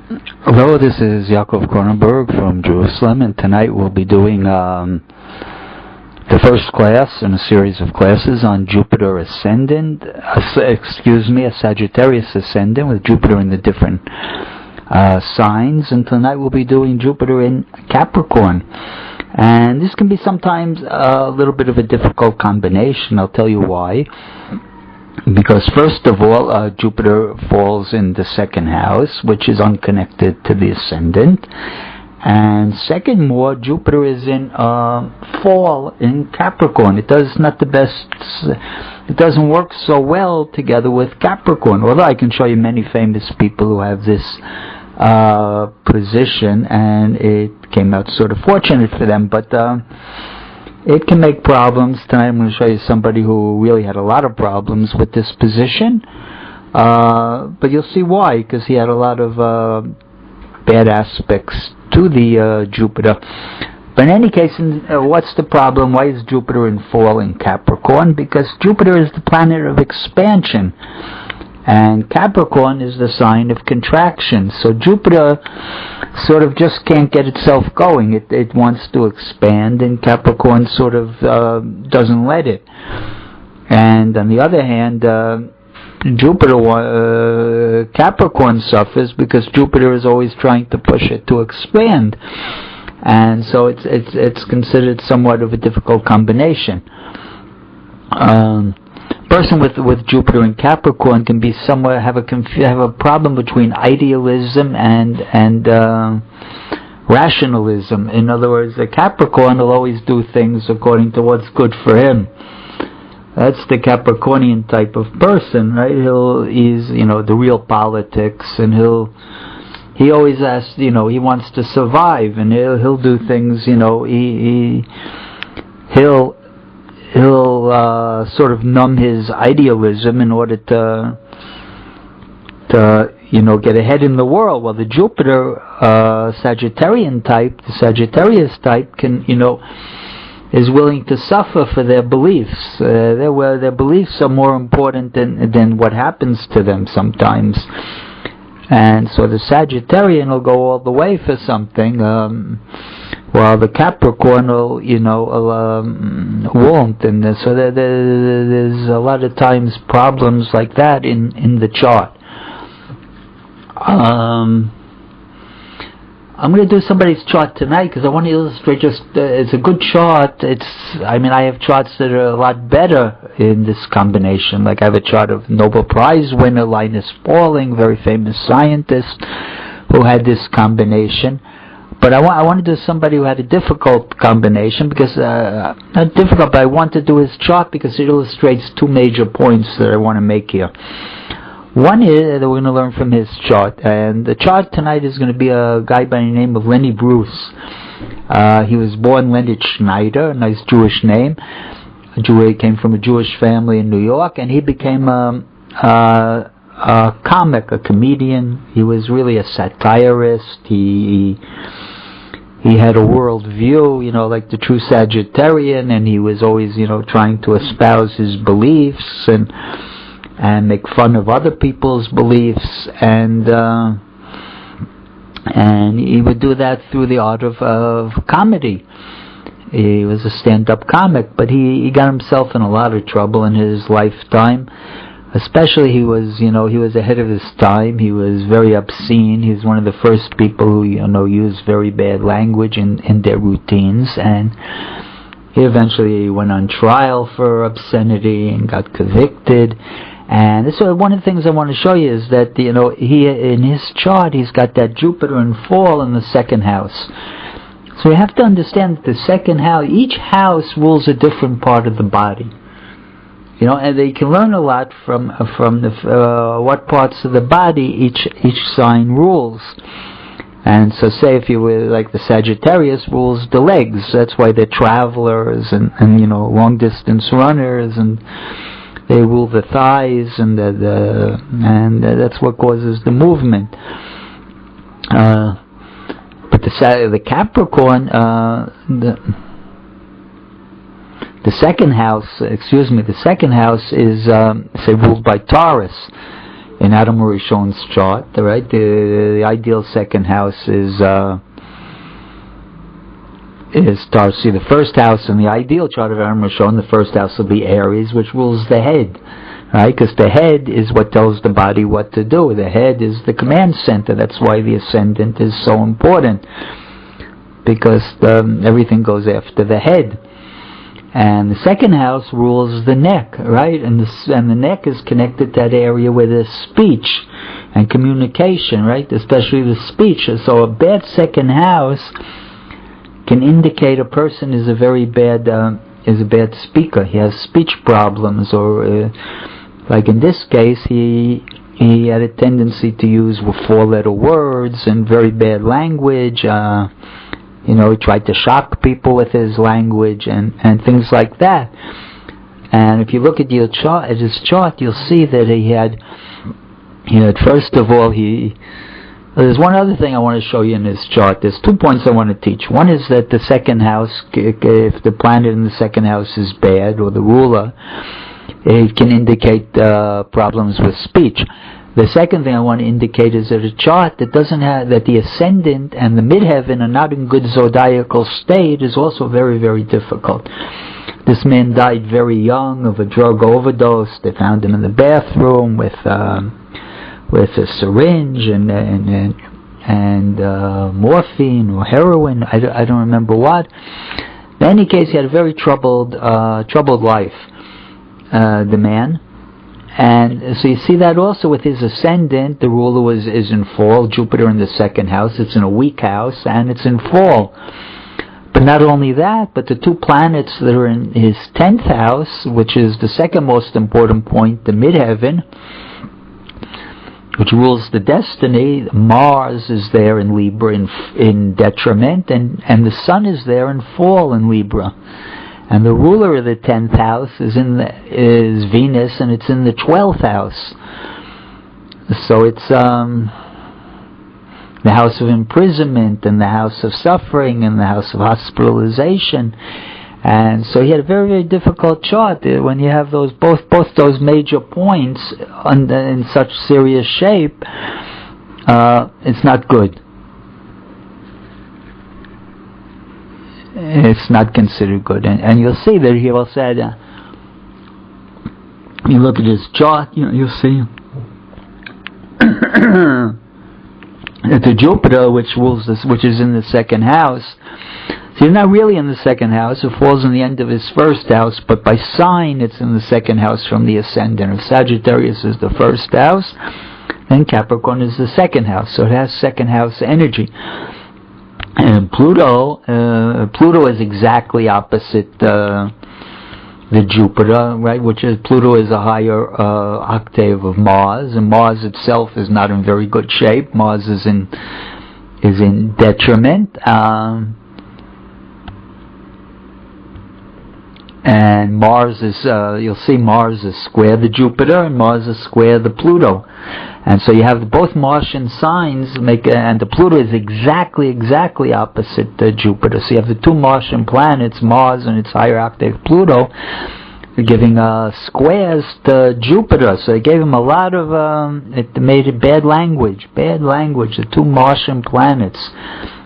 Hello, this is Yaakov Kronenberg from Jerusalem, and tonight we'll be doing the first class in a series of classes on Jupiter ascendant, a Sagittarius ascendant with Jupiter in the different signs, and tonight we'll be doing Jupiter in Capricorn. And this can be sometimes a little bit of a difficult combination. I'll tell you why. Because first of all, Jupiter falls in the second house, which is unconnected to the ascendant. And second more, Jupiter is in fall in Capricorn. It doesn't work so well together with Capricorn. Although I can show you many famous people who have this position, and it came out sort of fortunate for them. But it can make problems. Tonight I'm going to show you somebody who really had a lot of problems with this position. But you'll see why, because he had a lot of bad aspects to the Jupiter. But in any case, what's the problem? Why is Jupiter in fall in Capricorn? Because Jupiter is the planet of expansion, and Capricorn is the sign of contraction. So Jupiter sort of just can't get itself going. It wants to expand, and Capricorn sort of doesn't let it. And on the other hand, Capricorn suffers because Jupiter is always trying to push it to expand, and so it's considered somewhat of a difficult combination. Person with Jupiter in Capricorn can be somewhat have a problem between idealism and rationalism. In other words, the Capricorn will always do things according to what's good for him. That's the Capricornian type of person, right? He's the real politics, and he always asks, he wants to survive, and he'll do things, he'll sort of numb his idealism in order to get ahead in the world. Well, the Jupiter Sagittarian type, the Sagittarius type, is willing to suffer for their beliefs. Their beliefs are more important than what happens to them sometimes. And so the Sagittarian will go all the way for something, while the Capricorn won't. And so there's a lot of times problems like that in the chart. I'm going to do somebody's chart tonight because I want to illustrate it's a good chart. I have charts that are a lot better in this combination. Like I have a chart of Nobel Prize winner Linus Pauling, very famous scientist, who had this combination. But I want to do somebody who had a difficult combination because, not difficult, but I want to do his chart because it illustrates two major points that I want to make here. One is that we're going to learn from his chart, and the chart tonight is going to be a guy by the name of Lenny Bruce. He was born Leonard Schneider, a nice Jewish name. He came from a Jewish family in New York, and he became a comic, a comedian. He was really a satirist. He had a world view, like the true Sagittarian, and he was always, trying to espouse his beliefs and make fun of other people's beliefs, and he would do that through the art of comedy. He was a stand-up comic, but he got himself in a lot of trouble in his lifetime. Especially he was ahead of his time. He was very obscene. He was one of the first people who, used very bad language in their routines, and he eventually went on trial for obscenity and got convicted. And so one of the things I want to show you is that, he in his chart, he's got that Jupiter in fall in the second house. So you have to understand that the second house, each house rules a different part of the body. And they can learn a lot from the what parts of the body each sign rules. And so say if you were like the Sagittarius rules the legs, that's why they're travelers and long distance runners, and they rule the thighs, and that's what causes the movement. But the Capricorn, the second house is say ruled by Taurus. in Adam Rishon's chart, right? The ideal second house is see the first house in the ideal chart of Adam Rishon. The first house will be Aries, which rules the head, right? Because the head is what tells the body what to do. The head is the command center. That's why the ascendant is so important, because everything goes after the head. And the second house rules the neck, right? And the neck is connected to that area where there's speech and communication, right? Especially the speech. So a bad second house can indicate a person is a bad speaker. He has speech problems, or like in this case, he had a tendency to use 4-letter words and very bad language. He tried to shock people with his language and things like that. And if you look at his chart, you'll see that he had first of all, there's one other thing I want to show you in this chart. There's 2 points I want to teach. One is that the second house, if the planet in the second house is bad, or the ruler, it can indicate problems with speech. The second thing I want to indicate is that a chart that doesn't have, that the ascendant and the midheaven are not in good zodiacal state is also very, very difficult. This man died very young of a drug overdose. They found him in the bathroom with a syringe and morphine or heroin. I don't remember what. In any case, he had a very troubled life, the man. And so you see that also with his ascendant. The ruler is in fall. Jupiter in the second house. It's in a weak house, and it's in fall. But not only that, but the 2 planets that are in his 10th house, which is the second most important point, the midheaven, which rules the destiny. Mars is there in Libra in detriment, and the Sun is there in fall in Libra. And the ruler of the 10th house is Venus, and it's in the 12th house. So it's the house of imprisonment, and the house of suffering, and the house of hospitalization. And so he had a very, very difficult chart. When you have those both those major points in such serious shape, it's not good. It's not considered good. And you'll see that he will say, you look at his chart, you'll see that the Jupiter, which rules this, which is in the second house, so he's not really in the second house. It falls in the end of his first house, but by sign it's in the second house from the ascendant. If Sagittarius is the first house, then Capricorn is the second house. So it has second house energy. And Pluto is exactly opposite the Jupiter, right? Which is, Pluto is a higher octave of Mars, and Mars itself is not in very good shape. Mars is in detriment, and Mars is you'll see Mars is square the Jupiter, and Mars is square the Pluto. And so you have both Martian signs and the Pluto is exactly opposite Jupiter. So you have the 2 Martian planets, Mars and its higher octave Pluto, giving squares to Jupiter. So it gave him a lot of, it made it bad language, the 2 Martian planets.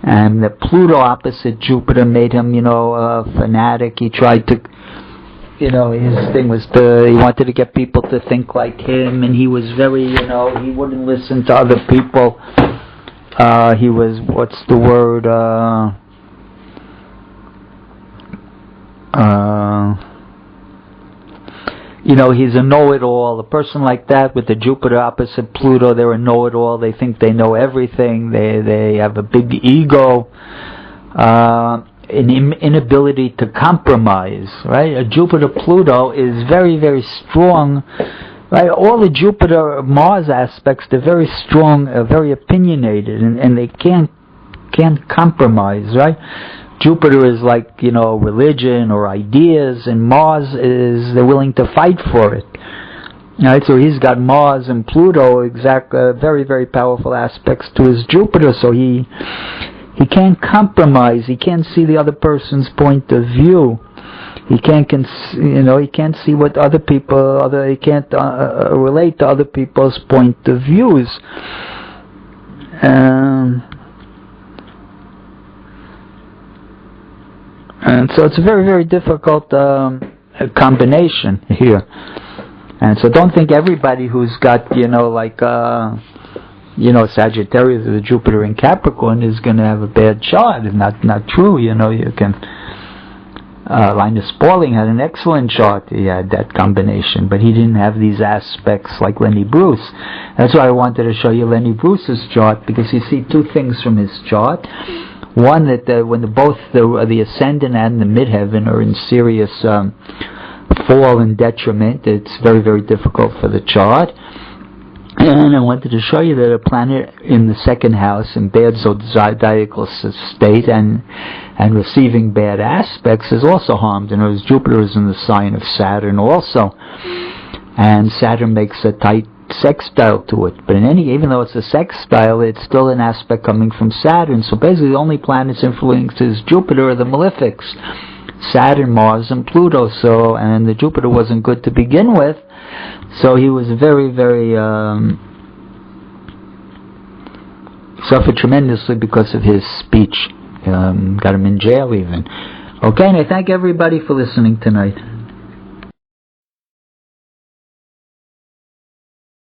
And the Pluto opposite Jupiter made him, a fanatic. He tried to, his thing was he wanted to get people to think like him, and he was very, he wouldn't listen to other people. He was, what's the word, he's a know-it-all. A person like that with the Jupiter opposite Pluto, they're a know-it-all. They think they know everything. They have a big ego. An inability to compromise, right? A Jupiter-Pluto is very, very strong, right? All the Jupiter-Mars aspects, they're very strong, very opinionated, and they can't compromise, right? Jupiter is like, religion or ideas, and Mars is, they're willing to fight for it. Right? So he's got Mars and Pluto, very, very powerful aspects to his Jupiter, so he can't compromise. He can't see the other person's point of view. he can't he can't see what other people, he can't relate to other people's point of views. And so it's a very, very difficult combination here. And so don't think everybody who's got, Sagittarius or Jupiter in Capricorn is going to have a bad chart. It's not true. You can. Linus Pauling had an excellent chart. He had that combination, but he didn't have these aspects like Lenny Bruce. That's why I wanted to show you Lenny Bruce's chart, because you see two things from his chart. One, that when both the ascendant and the midheaven are in serious fall and detriment, it's very, very difficult for the chart. And I wanted to show you that a planet in the second house in bad zodiacal state and receiving bad aspects is also harmed. And as Jupiter is in the sign of Saturn also, and Saturn makes a tight sextile to it. But even though it's a sextile, it's still an aspect coming from Saturn. So basically the only planets influences Jupiter are the malefics, Saturn, Mars, and Pluto. And the Jupiter wasn't good to begin with. So he was very, very suffered tremendously because of his speech. Got him in jail even. Okay, and I thank everybody for listening tonight.